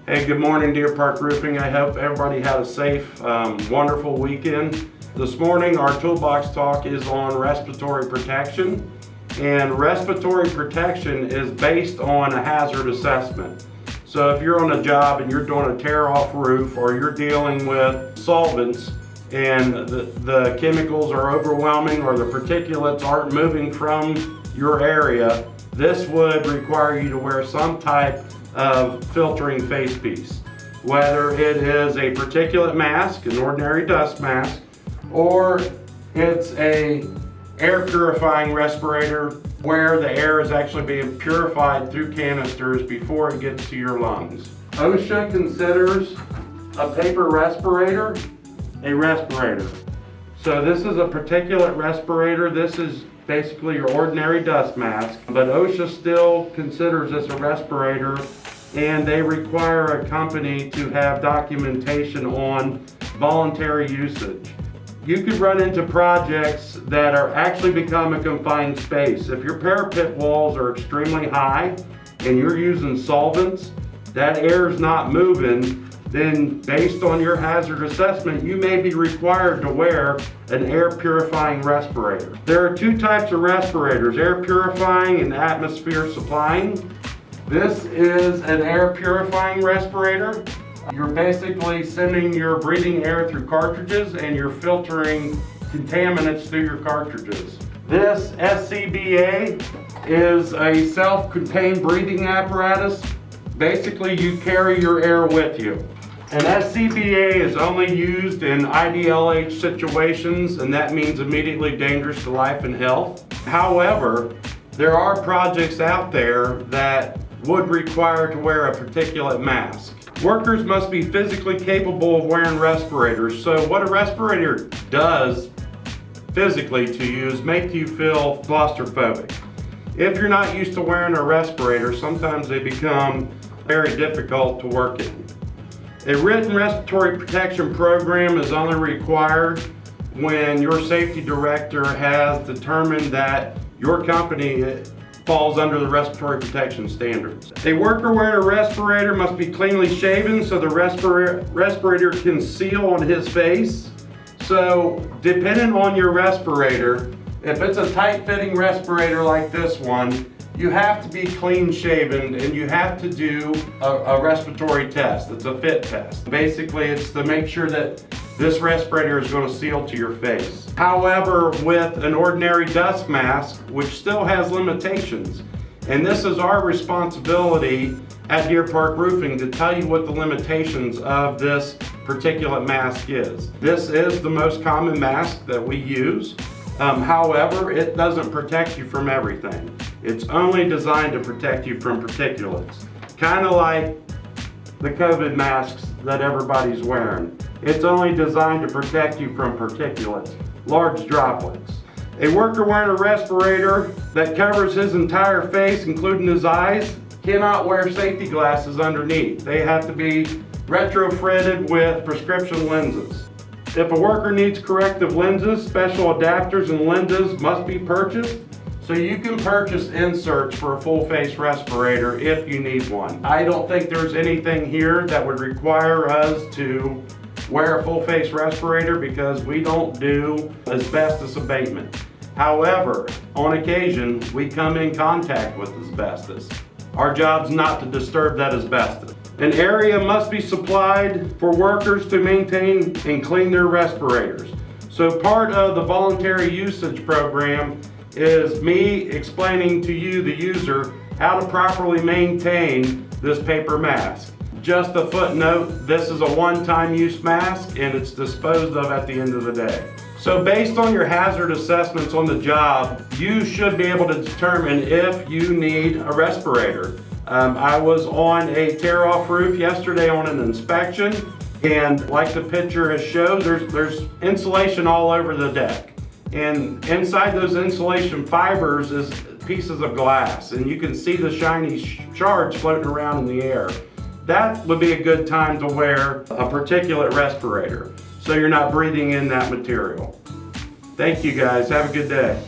Hey, good morning, Deer Park Roofing. I hope everybody had a safe, wonderful weekend. This morning, our Toolbox talk is on respiratory protection. And respiratory protection is based on a hazard assessment. So if you're on a job and you're doing a tear-off roof, or you're dealing with solvents and the chemicals are overwhelming or the particulates aren't moving from your area, this would require you to wear some type of filtering face piece. Whether it is a particulate mask, an ordinary dust mask, or it's a air purifying respirator where the air is actually being purified through canisters before it gets to your lungs. OSHA considers a paper respirator a respirator. So this is a particulate respirator. This is basically your ordinary dust mask, but OSHA still considers this a respirator, and they require a company to have documentation on voluntary usage. You could run into projects that are actually become a confined space. If your parapet walls are extremely high and you're using solvents, that air is not moving, then based on your hazard assessment, you may be required to wear an air purifying respirator. There are two types of respirators, air purifying and atmosphere supplying. This is an air purifying respirator. You're basically sending your breathing air through cartridges and you're filtering contaminants through your cartridges. This SCBA is a self-contained breathing apparatus. Basically, you carry your air with you. An SCBA is only used in IDLH situations, and that means immediately dangerous to life and health. However, there are projects out there that would require to wear a particulate mask. Workers must be physically capable of wearing respirators. So what a respirator does physically to you is make you feel claustrophobic. If you're not used to wearing a respirator, sometimes they become very difficult to work in. A written respiratory protection program is only required when your safety director has determined that your company falls under the respiratory protection standards. A worker wearing a respirator must be cleanly shaven so the respirator can seal on his face. So depending on your respirator, if it's a tight-fitting respirator like this one, you have to be clean shaven and you have to do a respiratory test. It's a fit test. Basically, it's to make sure that this respirator is going to seal to your face. However, with an ordinary dust mask, which still has limitations, and this is our responsibility at Deer Park Roofing to tell you what the limitations of this particulate mask is. This is the most common mask that we use. However, it doesn't protect you from everything. It's only designed to protect you from particulates. Kind of like the COVID masks that everybody's wearing. It's only designed to protect you from particulates, large droplets. A worker wearing a respirator that covers his entire face, including his eyes, cannot wear safety glasses underneath. They have to be retrofitted with prescription lenses. If a worker needs corrective lenses, special adapters and lenses must be purchased. So you can purchase inserts for a full face respirator if you need one. I don't think there's anything here that would require us to wear a full face respirator because we don't do asbestos abatement. However, on occasion, we come in contact with asbestos. Our job's not to disturb that asbestos. An area must be supplied for workers to maintain and clean their respirators. So part of the voluntary usage program is me explaining to you, the user, how to properly maintain this paper mask. Just a footnote, this is a one-time use mask and it's disposed of at the end of the day. So based on your hazard assessments on the job, you should be able to determine if you need a respirator. I was on a tear-off roof yesterday on an inspection, and like the picture has showed, there's insulation all over the deck. And inside those insulation fibers is pieces of glass, and you can see the shiny shards floating around in the air. That would be a good time to wear a particulate respirator, so you're not breathing in that material. Thank you guys, have a good day.